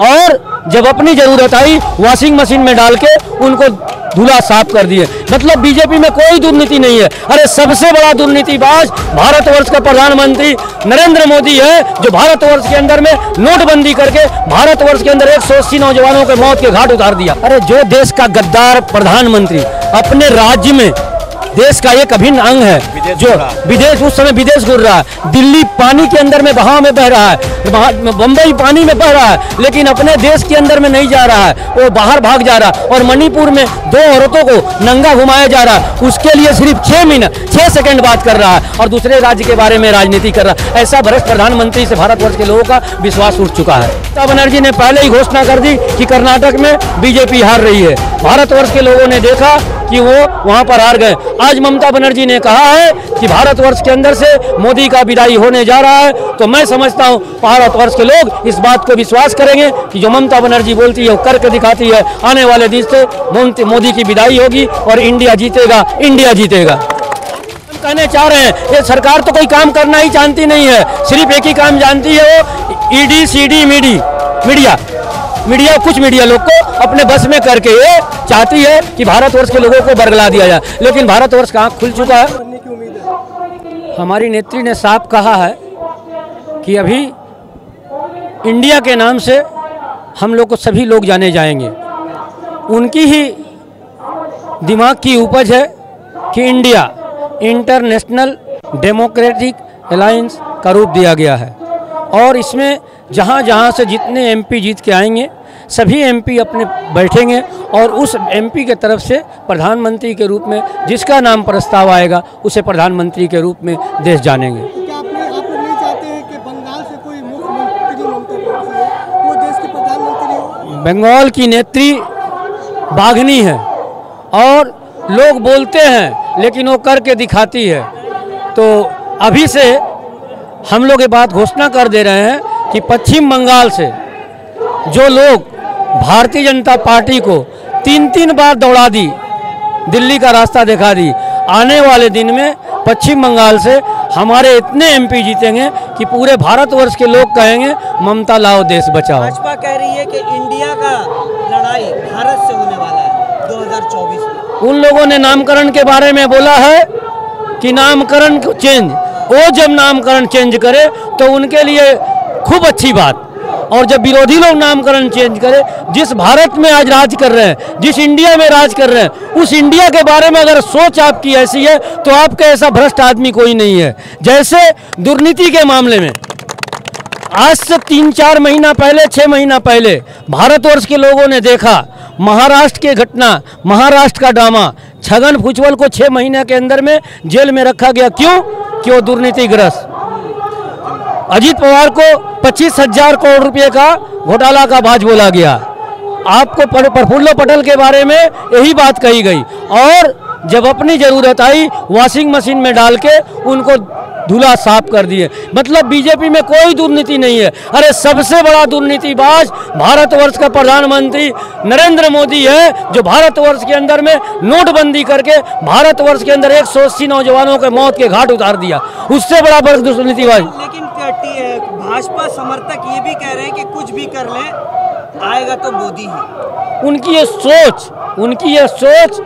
और जब अपनी जरूरत आई वॉशिंग मशीन में डाल के उनको धुला साफ कर दिए। मतलब बीजेपी में कोई दुर्नीति नहीं है। अरे सबसे बड़ा दुर्नीतिबाज भारतवर्ष का प्रधानमंत्री नरेंद्र मोदी है, जो भारतवर्ष के अंदर में नोटबंदी करके भारतवर्ष के अंदर 180 नौजवानों के मौत के घाट उतार दिया। अरे जो देश का गद्दार प्रधानमंत्री अपने राज्य में देश का एक अभिन्न अंग है, जो विदेश उस समय विदेश घूर रहा है, दिल्ली पानी के अंदर में बहाव में बह रहा है, बम्बई पानी में बह रहा है, लेकिन अपने देश के अंदर में नहीं जा रहा है, वो बाहर भाग जा रहा है। और मणिपुर में 2 औरतों को नंगा घुमाया जा रहा है, उसके लिए सिर्फ 6 सेकंड बात कर रहा है और दूसरे राज्य के बारे में राजनीति कर रहा है। ऐसा भ्रष्ट प्रधानमंत्री से भारतवर्ष के लोगों का विश्वास उठ चुका है। ममता बनर्जी ने पहले ही घोषणा कर दी कि कर्नाटक में बीजेपी हार रही है। भारतवर्ष के लोगों ने देखा कि वो वहां पर हार गए। आज ममता बनर्जी ने कहा है कि भारतवर्ष के अंदर से मोदी का विदाई होने जा रहा है, तो मैं समझता हूं भारतवर्ष के लोग इस बात को विश्वास करेंगे कि जो ममता बनर्जी बोलती है वो करके दिखाती है। आने वाले दिन से मोदी की विदाई होगी और इंडिया जीतेगा, इंडिया जीतेगा। हम कहने चाह रहे हैं ये सरकार तो कोई काम करना ही जानती नहीं है, सिर्फ एक ही काम जानती है, वो ईडी सीडी मीडिया कुछ मीडिया लोग को अपने बस में करके ये चाहती है कि भारतवर्ष के लोगों को बरगला दिया जाए, लेकिन भारतवर्ष का आँख खुल चुका है। हमारी नेत्री ने साफ कहा है कि अभी इंडिया के नाम से हम लोग को सभी लोग जाने जाएंगे। उनकी ही दिमाग की उपज है कि इंडिया इंटरनेशनल डेमोक्रेटिक अलायंस का रूप दिया गया है और इसमें जहाँ जहाँ से जितने एमपी जीत के आएंगे सभी एमपी अपने बैठेंगे और उस एमपी के तरफ से प्रधानमंत्री के रूप में जिसका नाम प्रस्ताव आएगा उसे प्रधानमंत्री के रूप में देश जानेंगे। क्या आप लोग नहीं चाहते हैं कि बंगाल से कोई मुख्यमंत्री वो देश के प्रधानमंत्री हो? बंगाल की नेत्री बाघनी है और लोग बोलते हैं लेकिन वो करके दिखाती है। तो अभी से हम लोग ये बात घोषणा कर दे रहे हैं कि पश्चिम बंगाल से जो लोग भारतीय जनता पार्टी को 3 बार दौड़ा दी, दिल्ली का रास्ता दिखा दी, आने वाले दिन में पश्चिम बंगाल से हमारे इतने एमपी जीतेंगे कि पूरे भारतवर्ष के लोग कहेंगे ममता लाओ देश बचाओ। भाजपा कह रही है कि इंडिया का लड़ाई भारत से होने वाला है 2024 में। उन लोगों ने नामकरण के बारे में बोला है कि नामकरण को चेंज, वो जब नामकरण चेंज करे तो उनके लिए खूब अच्छी बात, और जब विरोधी लोग नामकरण चेंज करें, जिस भारत में आज राज कर रहे हैं, जिस इंडिया में राज कर रहे हैं, उस इंडिया के बारे में अगर सोच आपकी ऐसी है तो आपका ऐसा भ्रष्ट आदमी कोई नहीं है। जैसे दुर्नीति के मामले में आज से 3-4 महीना पहले, 6 महीना पहले भारतवर्ष के लोगों ने देखा महाराष्ट्र की घटना, महाराष्ट्र का ड्रामा, छगन भुजबल को 6 महीने के अंदर में जेल में रखा गया। क्यों? कि वो दुर्नीतिग्रस्त। अजीत पवार को 25,000 करोड़ रुपए का घोटाला का बाज बोला गया। आपको प्रफुल्ल पटेल के बारे में यही बात कही गई और जब अपनी जरूरत आई वॉशिंग मशीन में डाल के उनको धुला साफ कर दिए। मतलब बीजेपी में कोई दुर्नीति नहीं है। अरे सबसे बड़ा दुर्नीतिबाज भारतवर्ष का प्रधानमंत्री नरेंद्र मोदी है, जो भारतवर्ष के अंदर में नोटबंदी करके भारतवर्ष के अंदर 180 नौजवानों के मौत के घाट उतार दिया। उससे बड़ा दुर्नीतिबाज। लेकिन भाजपा समर्थक ये भी कह रहे हैं कि कुछ भी कर लें आएगा तो मोदी ही। उनकी ये सोच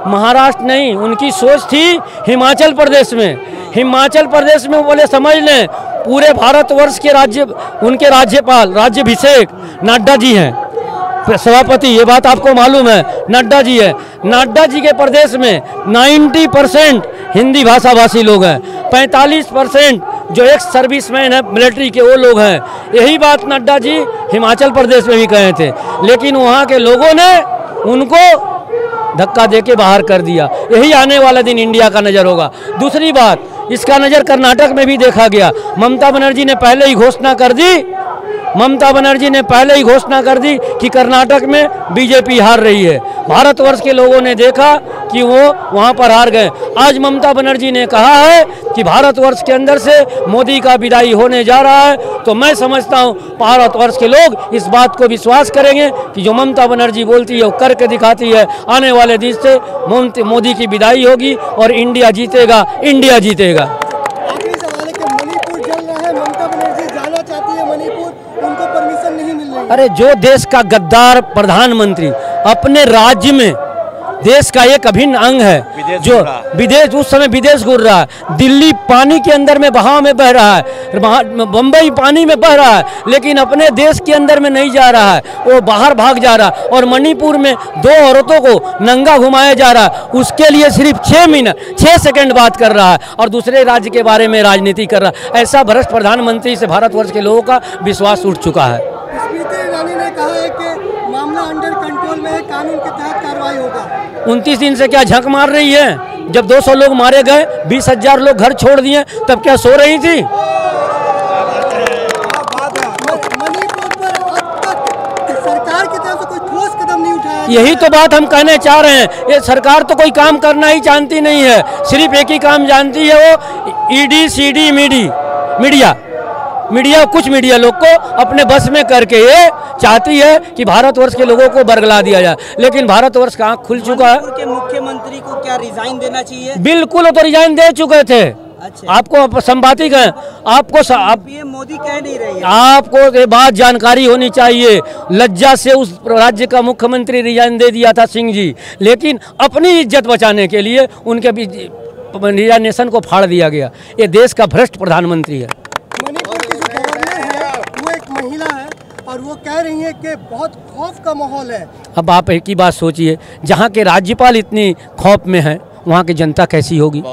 महाराष्ट्र नहीं, उनकी सोच थी हिमाचल प्रदेश में। हिमाचल प्रदेश में बोले समझ लें पूरे भारतवर्ष के उनके राज्यपाल राज्याभिषेक नड्डा जी हैं, सभापति, ये बात आपको मालूम है, नड्डा जी है। नड्डा जी के प्रदेश में 90% हिंदी भाषा भाषी लोग हैं, 45% जो एक्स सर्विसमैन है मिलिट्री के वो लोग हैं। यही बात नड्डा जी हिमाचल प्रदेश में भी कहे थे, लेकिन वहाँ के लोगों ने उनको धक्का देके बाहर कर दिया। यही आने वाला दिन इंडिया का नज़र होगा। दूसरी बात, इसका नज़र कर्नाटक में भी देखा गया। ममता बनर्जी ने पहले ही घोषणा कर दी कि कर्नाटक में बीजेपी हार रही है। भारतवर्ष के लोगों ने देखा कि वो वहां पर हार गए। आज ममता बनर्जी ने कहा है कि भारतवर्ष के अंदर से मोदी का विदाई होने जा रहा है, तो मैं समझता हूं भारतवर्ष के लोग इस बात को विश्वास करेंगे कि जो ममता बनर्जी बोलती है वो करके दिखाती है। आने वाले दिन से मोदी की विदाई होगी और इंडिया जीतेगा, इंडिया जीतेगा। आखिरी सवाल है कि मणिपुर जल रहा है, ममता बनर्जी जाना चाहती है मणिपुर, उनको परमिशन नहीं मिल रही अरे जो देश का गद्दार प्रधानमंत्री अपने राज्य में देश का एक अभिन्न अंग है, जो विदेश उस समय विदेश घूर रहा है, दिल्ली पानी के अंदर में बहाव में बह रहा है, बम्बई पानी में बह रहा है, लेकिन अपने देश के अंदर में नहीं जा रहा है, वो बाहर भाग जा रहा है। और मणिपुर में 2 औरतों को नंगा घुमाया जा रहा है, उसके लिए सिर्फ 6 सेकंड बात कर रहा है और दूसरे राज्य के बारे में राजनीति कर रहा है। ऐसा भ्रष्ट प्रधानमंत्री से भारतवर्ष के लोगों का विश्वास उठ चुका है। स्मृति ईरानी ने कहा है कि मामला अंडर कंट्रोल में है, कानून के तहत कार्रवाई होगा। 29 दिन से क्या झक मार रही है? जब 200 लोग मारे गए, 20,000 लोग घर छोड़ दिए, तब क्या सो रही थी? मणिपुर पर अब तक सरकार की तरफ से कोई ठोस कदम नहीं उठाया। यही तो बात हम कहने चाह रहे हैं। ये सरकार तो कोई काम करना ही जानती नहीं है, सिर्फ एक ही काम जानती है, वो ईडी सीडी मीडिया कुछ मीडिया लोग को अपने बस में करके ये चाहती है कि भारतवर्ष के लोगों को बरगला दिया जाए। लेकिन भारतवर्ष का आँख खुल चुका है। के मुख्यमंत्री को क्या रिजाइन देना चाहिए? बिल्कुल, वो तो रिजाइन दे चुके थे। अच्छा। आपको संपादिक है, आपको पीएम मोदी कह नहीं रही है। आपको ये बात जानकारी होनी चाहिए। लज्जा से उस राज्य का मुख्यमंत्री रिजाइन दे दिया था सिंह जी, लेकिन अपनी इज्जत बचाने के लिए उनके रिजाइनेशन को फाड़ दिया गया। ये देश का भ्रष्ट प्रधानमंत्री है। मणिपुर की जो गवर्नर है वो एक महिला है और वो कह रही है कि बहुत खौफ का माहौल है। अब आप एक ही बात सोचिए, जहाँ के राज्यपाल इतनी खौफ में हैं, वहाँ की जनता कैसी होगी?